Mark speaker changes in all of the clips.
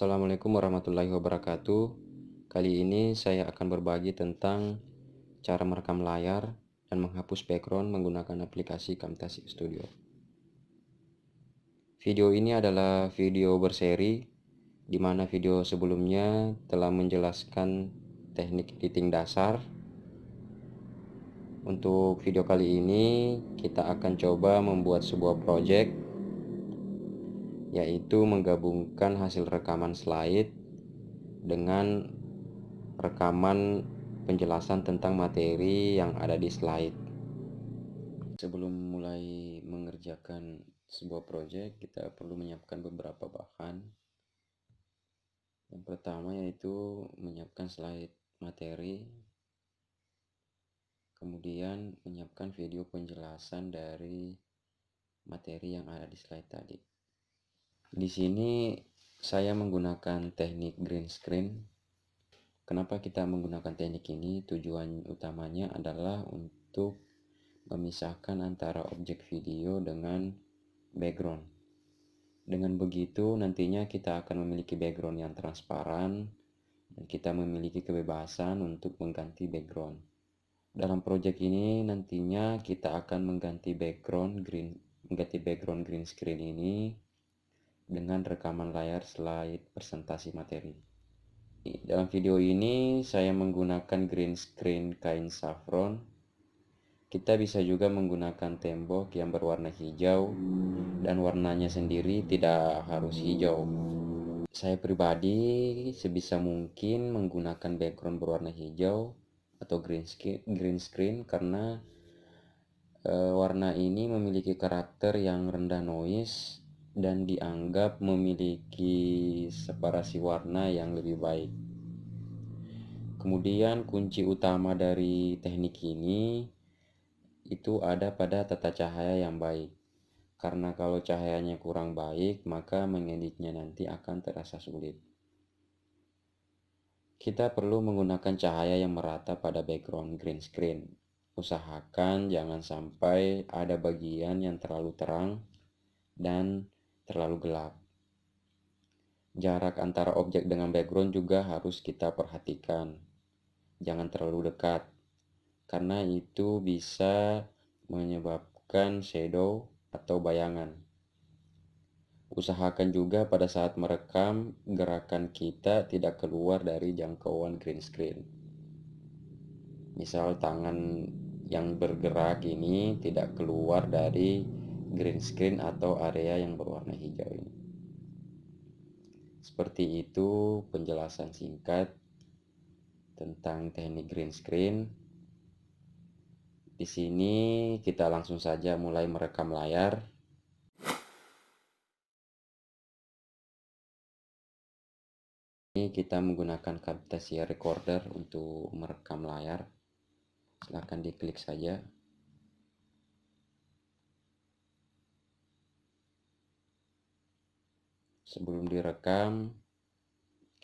Speaker 1: Assalamualaikum warahmatullahi wabarakatuh. Kali ini saya akan berbagi tentang cara merekam layar dan menghapus background menggunakan aplikasi Camtasia Studio. Video ini adalah video berseri, di mana video sebelumnya telah menjelaskan teknik editing dasar. Untuk video kali ini kita akan coba membuat sebuah project, yaitu menggabungkan hasil rekaman slide dengan rekaman penjelasan tentang materi yang ada di slide. Sebelum mulai mengerjakan sebuah project, kita perlu menyiapkan beberapa bahan. Yang pertama yaitu menyiapkan slide materi, kemudian menyiapkan video penjelasan dari materi yang ada di slide tadi. Di sini saya menggunakan teknik green screen. Kenapa kita menggunakan teknik ini? Tujuan utamanya adalah untuk memisahkan antara objek video dengan background. Dengan begitu nantinya kita akan memiliki background yang transparan dan kita memiliki kebebasan untuk mengganti background. Dalam project ini nantinya kita akan mengganti background green screen ini dengan rekaman layar slide presentasi materi. Dalam video ini saya menggunakan green screen kain saffron. Kita bisa juga menggunakan tembok yang berwarna hijau dan warnanya sendiri tidak harus hijau. Saya pribadi sebisa mungkin menggunakan background berwarna hijau atau green screen karena warna ini memiliki karakter yang rendah noise dan dianggap memiliki separasi warna yang lebih baik. Kemudian kunci utama dari teknik ini itu ada pada tata cahaya yang baik. Karena kalau cahayanya kurang baik, maka mengeditnya nanti akan terasa sulit. Kita perlu menggunakan cahaya yang merata pada background green screen. Usahakan jangan sampai ada bagian yang terlalu terang dan terlalu gelap. Jarak antara objek dengan background juga harus kita perhatikan. Jangan terlalu dekat, karena itu bisa menyebabkan shadow atau bayangan. Usahakan juga pada saat merekam, gerakan kita tidak keluar dari jangkauan green screen. Misal tangan yang bergerak ini tidak keluar dari green screen atau area yang berwarna hijau ini. Seperti itu penjelasan singkat tentang teknik green screen. Di sini kita langsung saja mulai merekam layar. Ini kita menggunakan Camtasia Recorder untuk merekam layar. Silahkan diklik saja. Sebelum direkam,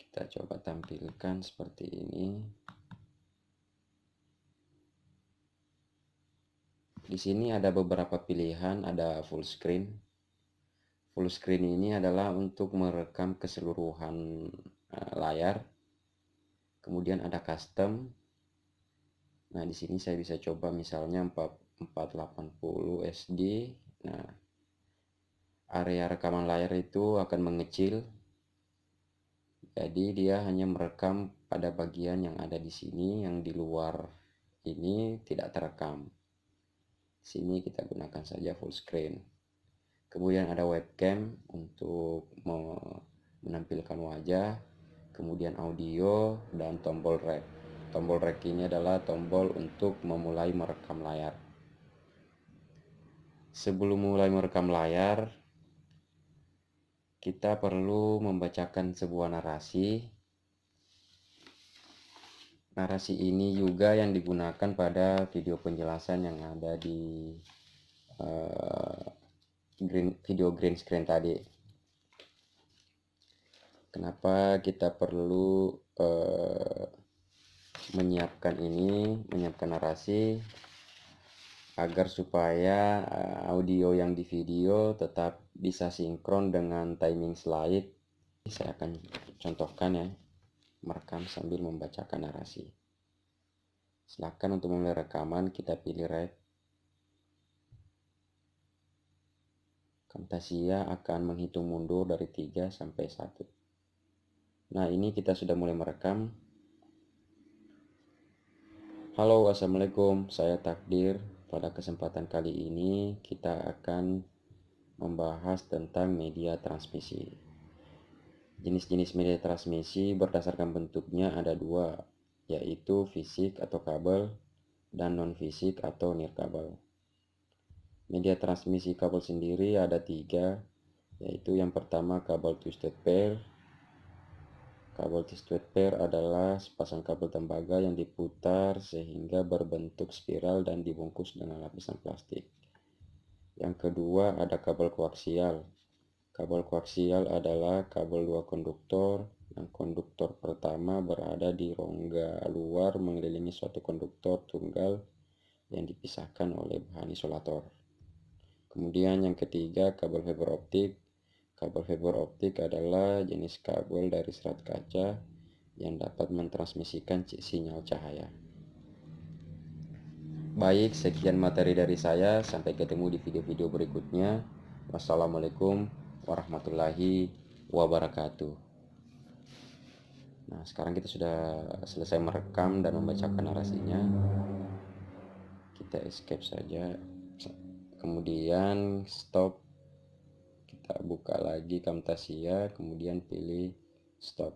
Speaker 1: kita coba tampilkan seperti ini. Di sini ada beberapa pilihan, ada full screen. Full screen ini adalah untuk merekam keseluruhan layar. Kemudian ada custom. Nah, di sini saya bisa coba misalnya 480 SD. Nah, area rekaman layar itu akan mengecil. Jadi dia hanya merekam pada bagian yang ada di sini, yang di luar ini tidak terekam. Sini kita gunakan saja full screen. Kemudian ada webcam untuk menampilkan wajah, kemudian audio dan tombol rec. Tombol rec ini adalah tombol untuk memulai merekam layar. Sebelum mulai merekam layar, kita perlu membacakan sebuah narasi. Narasi ini juga yang digunakan pada video penjelasan yang ada di video green screen tadi. Kenapa kita perlu menyiapkan narasi agar supaya audio yang di video tetap bisa sinkron dengan timing slide. Saya akan contohkan ya, merekam sambil membacakan narasi. Silakan untuk memulai rekaman, kita pilih red. Camtasia akan menghitung mundur dari 3 sampai 1. Nah, ini kita sudah mulai merekam. Halo, assalamualaikum, saya Takdir. Pada kesempatan kali ini kita akan membahas tentang media transmisi. Jenis-jenis media transmisi berdasarkan bentuknya ada dua, yaitu fisik atau kabel dan non-fisik atau nirkabel. Media transmisi kabel sendiri ada 3, yaitu yang pertama kabel twisted pair. Kabel twisted pair adalah sepasang kabel tembaga yang diputar sehingga berbentuk spiral dan dibungkus dengan lapisan plastik. Yang kedua ada kabel koaksial. Kabel koaksial adalah kabel 2 konduktor, yang konduktor pertama berada di rongga luar mengelilingi suatu konduktor tunggal yang dipisahkan oleh bahan isolator. Kemudian yang ketiga kabel fiber optik. Kabel fiber optik adalah jenis kabel dari serat kaca yang dapat mentransmisikan sinyal cahaya. Baik, sekian materi dari saya. Sampai ketemu di video-video berikutnya. Wassalamualaikum warahmatullahi wabarakatuh. Nah, sekarang kita sudah selesai merekam dan membacakan narasinya. Kita escape saja. Kemudian stop. Kita buka lagi Camtasia, kemudian pilih stop.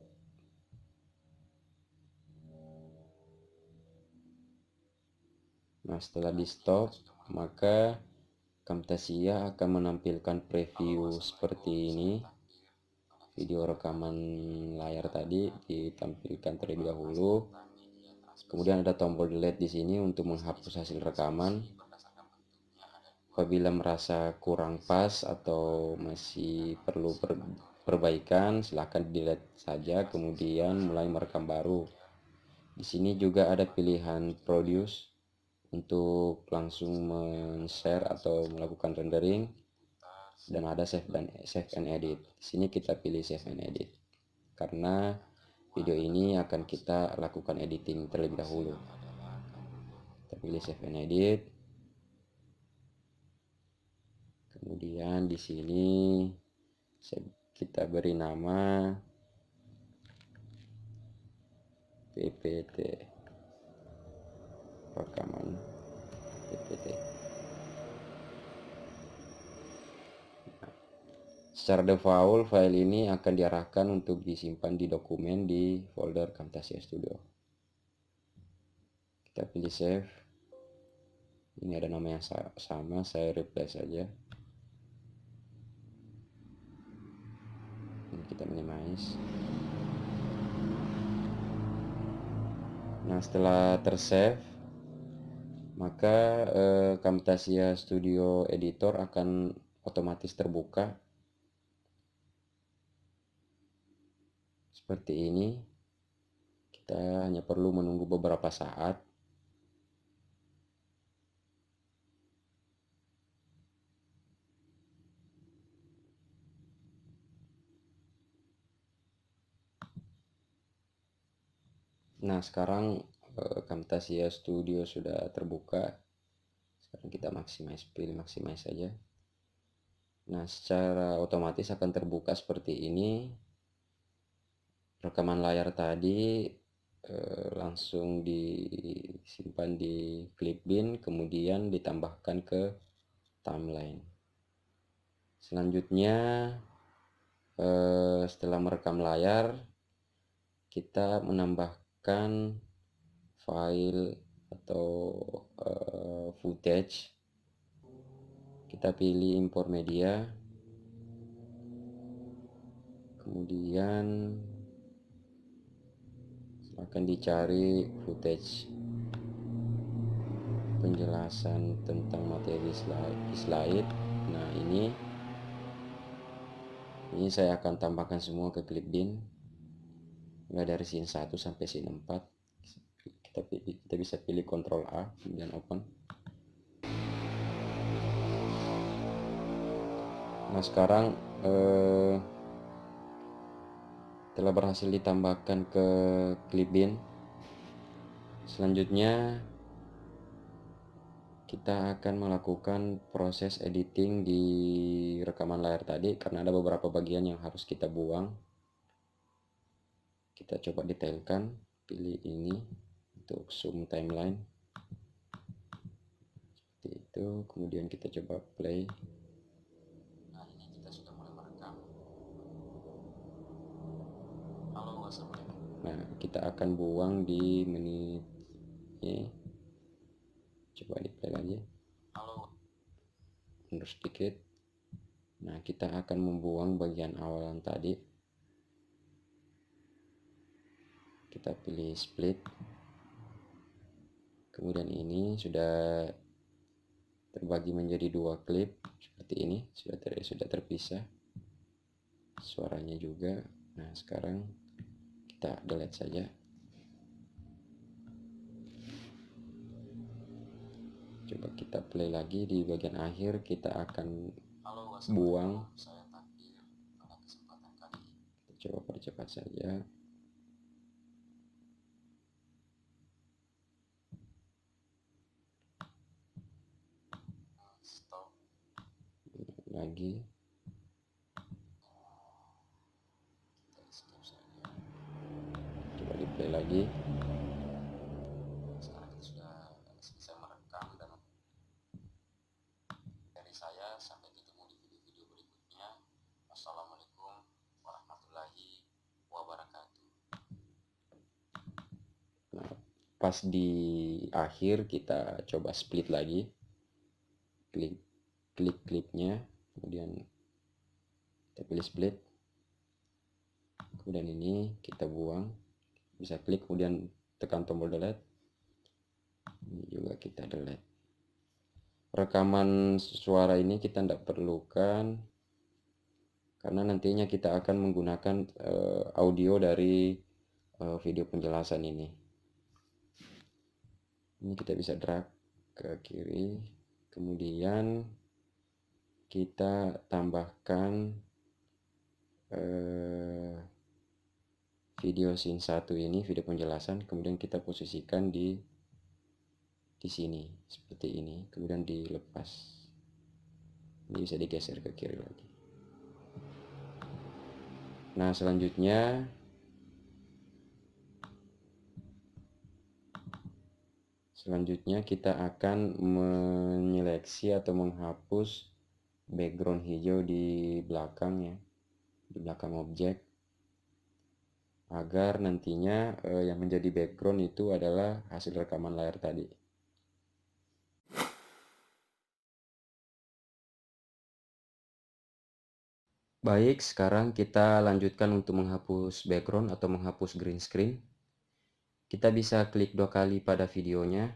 Speaker 1: Nah, setelah di stop, maka Camtasia akan menampilkan preview seperti ini. Video rekaman layar tadi ditampilkan terlebih dahulu. Kemudian ada tombol delete di sini untuk menghapus hasil rekaman. Apabila merasa kurang pas atau masih perlu perbaikan, silahkan delete saja, kemudian mulai merekam baru. Di sini juga ada pilihan produce untuk langsung men-share atau melakukan rendering, dan ada save and edit. Di sini kita pilih save and edit karena video ini akan kita lakukan editing terlebih dahulu. Kita pilih save and edit. Kemudian di sini kita beri nama PPT, rekaman PPT. Secara default, file ini akan diarahkan untuk disimpan di dokumen di folder Camtasia Studio. Kita pilih save. Ini ada nama yang sama, saya replace saja. Ini kita minimize. Nah, setelah tersave, maka Camtasia Studio Editor akan otomatis terbuka seperti ini. Kita hanya perlu menunggu beberapa saat. Nah, sekarang Camtasia Studio sudah terbuka. Sekarang kita pilih maximize saja. Nah, secara otomatis akan terbuka seperti ini. Rekaman layar tadi langsung disimpan di Clipbin, kemudian ditambahkan ke timeline. Selanjutnya, setelah merekam layar, kita menambahkan file atau footage. Kita pilih import media, kemudian akan dicari footage penjelasan tentang materi slide. Nah, ini saya akan tambahkan semua ke Clipbin, mulai dari scene 1 sampai scene 4. Kita bisa pilih Ctrl A kemudian open. Nah, sekarang telah berhasil ditambahkan ke Clipbin. Selanjutnya kita akan melakukan proses editing di rekaman layar tadi karena ada beberapa bagian yang harus kita buang. Kita coba detailkan, pilih ini untuk zoom timeline seperti itu, kemudian kita coba play. Nah, ini kita sudah mulai merekam. Halo, assalamualaikum. Nah, kita akan buang di menit ini. Coba di play lagi. Halo. Mundur sedikit. Nah, kita akan membuang bagian awalan tadi. Kita pilih split. Kemudian ini sudah terbagi menjadi dua klip seperti ini, sudah terpisah. Suaranya juga. Nah, sekarang kita delete saja. Coba kita play lagi. Di bagian akhir kita akan buang. Kita coba percepat saja. Lagi. Coba di play lagi. Sekarang kita sudah selesai merekam, dan dari saya sampai ketemu di video-video berikutnya. Assalamualaikum warahmatullahi wabarakatuh. Nah, pas di akhir kita coba split lagi. Klik klipnya, kemudian kita pilih split, kemudian ini kita buang, bisa klik kemudian tekan tombol delete, ini juga kita delete. Rekaman suara ini kita tidak perlukan karena nantinya kita akan menggunakan audio dari video penjelasan ini. Ini kita bisa drag ke kiri, kemudian kita tambahkan video scene 1 ini, video penjelasan, kemudian kita posisikan di sini seperti ini, kemudian dilepas. Ini bisa digeser ke kiri lagi. Nah, selanjutnya kita akan menyeleksi atau menghapus background hijau di belakangnya, di belakang objek, agar nantinya yang menjadi background itu adalah hasil rekaman layar tadi. Baik, sekarang kita lanjutkan untuk menghapus background atau menghapus green screen. Kita bisa klik 2 kali pada videonya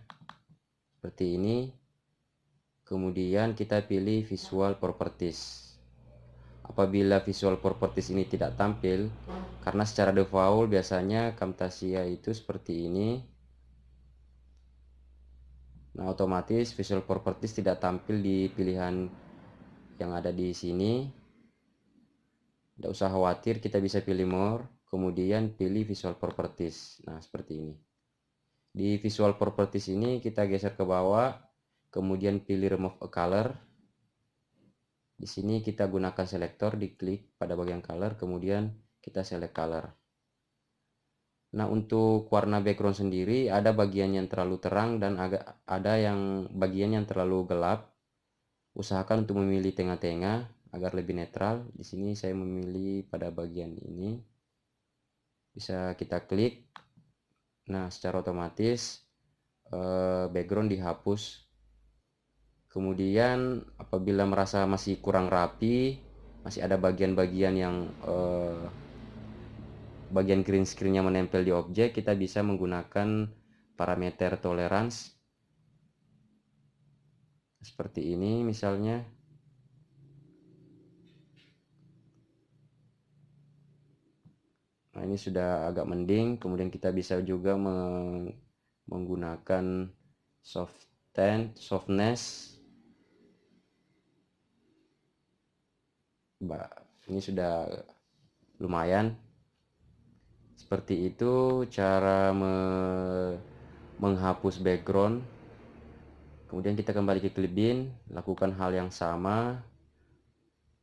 Speaker 1: seperti ini, kemudian kita pilih visual properties. Apabila visual properties ini tidak tampil, karena secara default biasanya Camtasia itu seperti ini, nah otomatis visual properties tidak tampil di pilihan yang ada di sini. Tidak usah khawatir, kita bisa pilih more, kemudian pilih visual properties. Nah, seperti ini. Di visual properties ini kita geser ke bawah, kemudian pilih remove a color. Di sini kita gunakan selektor, diklik pada bagian color, kemudian kita select color. Nah, untuk warna background sendiri ada bagian yang terlalu terang dan ada yang bagian yang terlalu gelap. Usahakan untuk memilih tengah-tengah agar lebih netral. Di sini saya memilih pada bagian ini. Bisa kita klik. Nah, secara otomatis background dihapus. Kemudian apabila merasa masih kurang rapi, masih ada bagian-bagian yang bagian green screen-nya menempel di objek, kita bisa menggunakan parameter tolerance seperti ini misalnya. Nah, ini sudah agak mending. Kemudian kita bisa juga menggunakan softness. Ini sudah lumayan. Seperti itu cara menghapus background. Kemudian kita kembali ke Clip Bin, lakukan hal yang sama.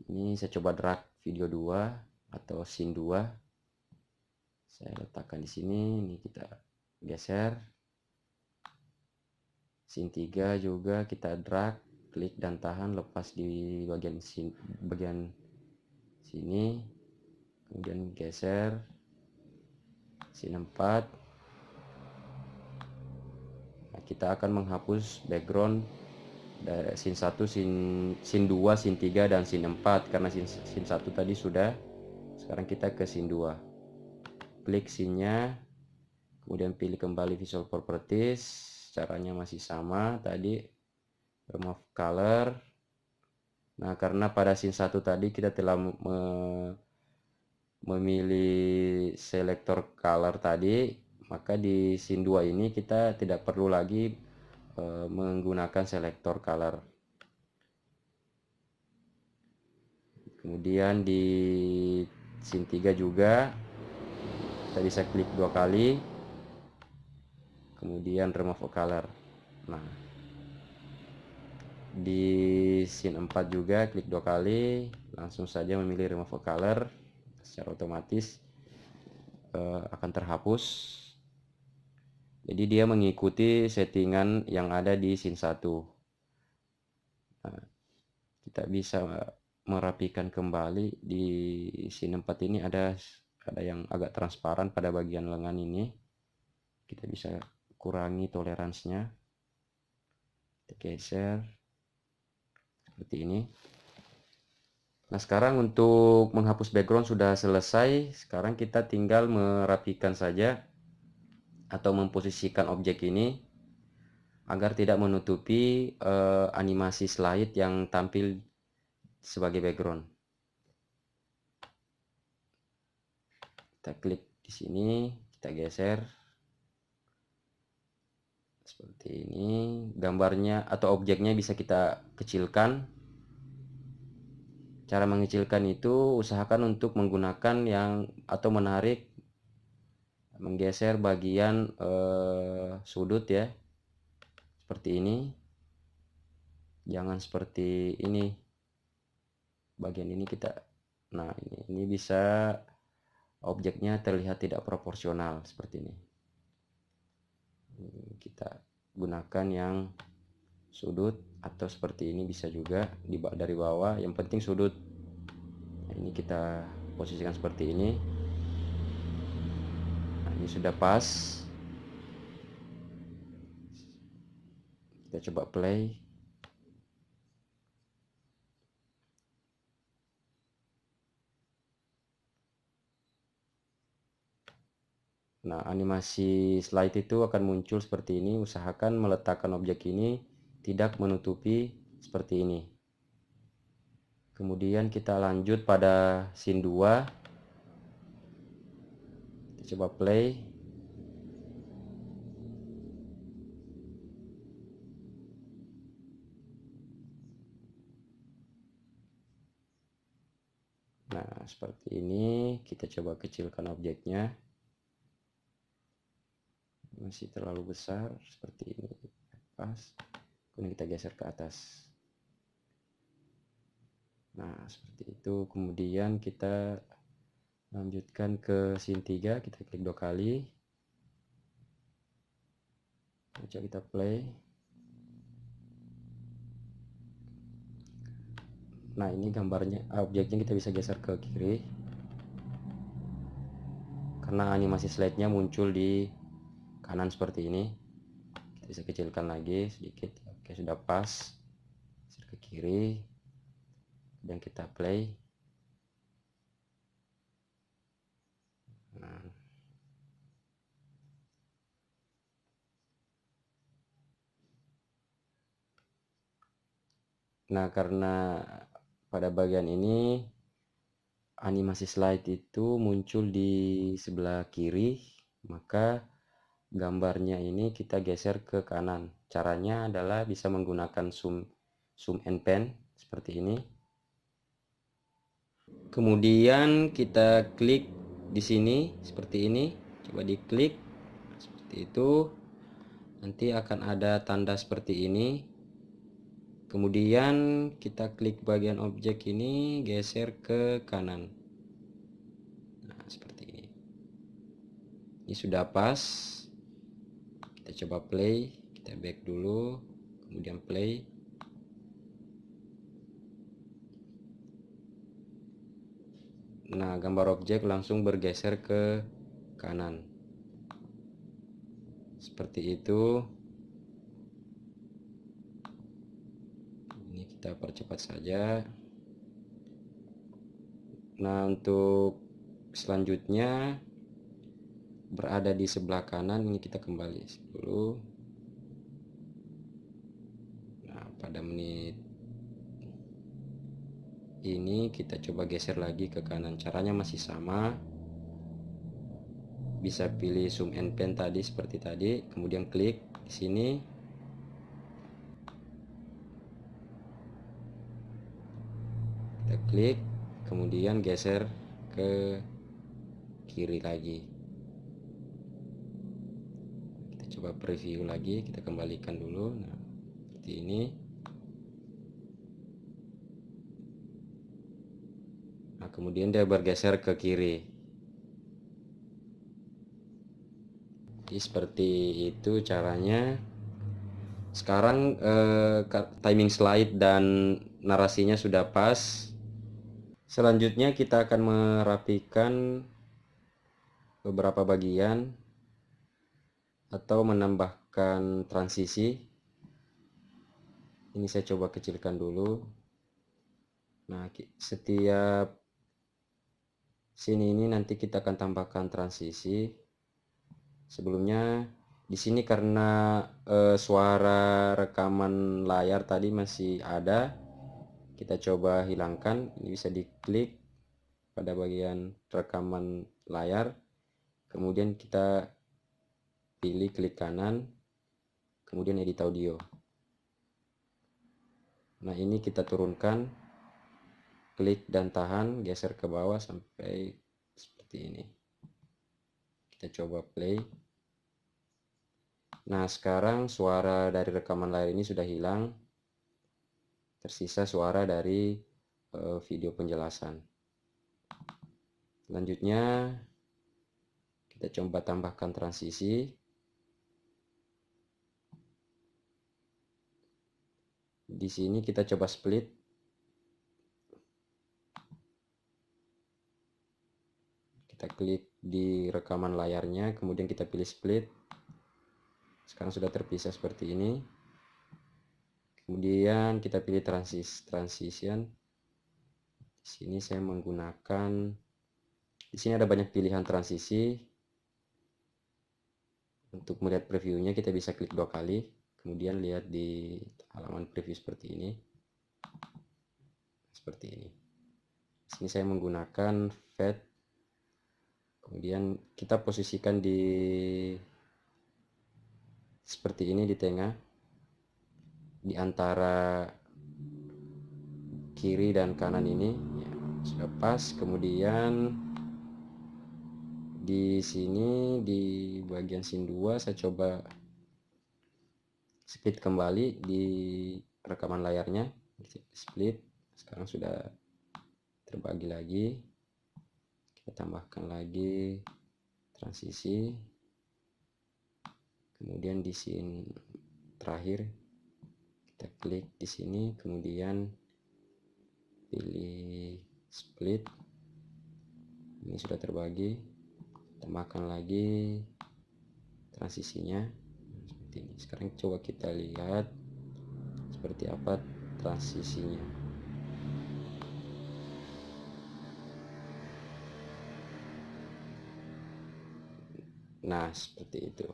Speaker 1: Ini saya coba drag video 2 atau scene 2. Saya letakkan di sini, ini kita geser. Scene 3 juga kita drag, klik dan tahan, lepas di bagian sini. Kemudian geser. Scene 4. Nah, kita akan menghapus background dari scene 1, scene 2, scene 3 dan scene 4 karena scene 1 tadi sudah. Sekarang kita ke scene 2. Klik scene-nya, kemudian pilih kembali visual properties. Caranya masih sama tadi, remove color. Nah, karena pada scene 1 tadi kita telah memilih selektor color tadi, maka di scene 2 ini kita tidak perlu lagi menggunakan selektor color. Kemudian di scene 3 juga kita bisa klik 2 kali, kemudian remove color. Nah, di scene 4 juga klik 2 kali, langsung saja memilih remove color, secara otomatis akan terhapus. Jadi dia mengikuti settingan yang ada di scene 1. Nah, kita bisa merapikan kembali. Di scene 4 ini ada yang agak transparan pada bagian lengan ini. Kita bisa kurangi toleransinya. Kita geser seperti ini. Nah, sekarang untuk menghapus background sudah selesai. Sekarang kita tinggal merapikan saja atau memposisikan objek ini agar tidak menutupi animasi slide yang tampil sebagai background. Kita klik di sini, kita geser seperti ini. Gambarnya atau objeknya bisa kita kecilkan. Cara mengecilkan itu usahakan untuk menggunakan yang atau menarik, menggeser bagian sudut ya, seperti ini. Jangan seperti ini, bagian ini kita. Nah, ini bisa objeknya terlihat tidak proporsional seperti ini. Kita gunakan yang sudut atau seperti ini bisa juga dari bawah, yang penting sudut. Nah, ini kita posisikan seperti ini. Nah, ini sudah pas. Kita coba play. Nah, animasi slide itu akan muncul seperti ini. Usahakan meletakkan objek ini tidak menutupi seperti ini. Kemudian kita lanjut pada scene 2. Kita coba play. Nah, seperti ini. Kita coba kecilkan objeknya. Masih terlalu besar, seperti ini. Pas. Kemudian kita geser ke atas. Nah, seperti itu. Kemudian kita lanjutkan ke scene 3. Kita klik 2 kali. Coba kita play. Nah, ini gambarnya, objeknya kita bisa geser ke kiri karena animasi slide-nya muncul di kanan seperti ini. Kita bisa kecilkan lagi sedikit. Oke, sudah pas. Geser ke kiri dan kita play. Nah, karena pada bagian ini animasi slide itu muncul di sebelah kiri, maka gambarnya ini kita geser ke kanan. Caranya adalah bisa menggunakan zoom and pan seperti ini. Kemudian kita klik di sini seperti ini. Coba diklik seperti itu, nanti akan ada tanda seperti ini. Kemudian kita klik bagian objek ini, geser ke kanan. Nah, seperti ini. Ini sudah pas. Kita coba play, kita back dulu, kemudian play. Nah, gambar objek langsung bergeser ke kanan. Seperti itu. Ini kita percepat saja. Nah, untuk selanjutnya berada di sebelah kanan, ini kita kembali dulu. Nah, pada menit ini kita coba geser lagi ke kanan. Caranya masih sama. Bisa pilih zoom and pan tadi seperti tadi, kemudian klik di sini. Kita klik, kemudian geser ke kiri lagi. Kita coba preview lagi, kita kembalikan dulu. Nah, seperti ini. Nah, kemudian dia bergeser ke kiri. Jadi seperti itu caranya. Sekarang timing slide dan narasinya sudah pas. Selanjutnya kita akan merapikan beberapa bagian atau menambahkan transisi. Ini saya coba kecilkan dulu. Nah, setiap sini ini nanti kita akan tambahkan transisi. Sebelumnya di sini karena suara rekaman layar tadi masih ada, kita coba hilangkan. Ini bisa diklik pada bagian rekaman layar, kemudian kita pilih klik kanan, kemudian edit audio. Nah, ini kita turunkan, klik dan tahan, geser ke bawah sampai seperti ini. Kita coba play. Nah, sekarang suara dari rekaman layar ini sudah hilang. Tersisa suara dari video penjelasan. Selanjutnya kita coba tambahkan transisi. Di sini kita coba split. Kita klik di rekaman layarnya, kemudian kita pilih split. Sekarang sudah terpisah seperti ini. Kemudian kita pilih transition. Di sini saya menggunakan, di sini ada banyak pilihan transisi. Untuk melihat previewnya kita bisa klik 2 kali, kemudian lihat di halaman preview seperti ini. Seperti ini. Di sini saya menggunakan fade. Kemudian kita posisikan di seperti ini di tengah, di antara kiri dan kanan ini ya, sudah pas. Kemudian di sini di bagian scene 2 saya coba split kembali di rekaman layarnya, split. Sekarang sudah terbagi lagi. Kita tambahkan lagi transisi. Kemudian di scene terakhir kita klik di sini, kemudian pilih split. Ini sudah terbagi. Tambahkan lagi transisinya seperti ini. Sekarang coba kita lihat seperti apa transisinya. Nah, seperti itu.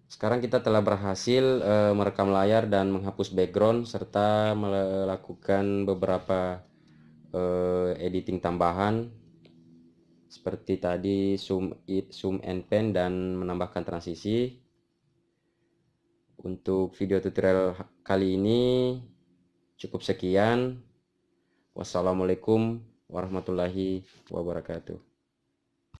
Speaker 1: Sekarang kita telah berhasil merekam layar dan menghapus background serta melakukan beberapa editing tambahan seperti tadi zoom and pan dan menambahkan transisi. Untuk video tutorial kali ini cukup sekian. Wassalamualaikum warahmatullahi wabarakatuh.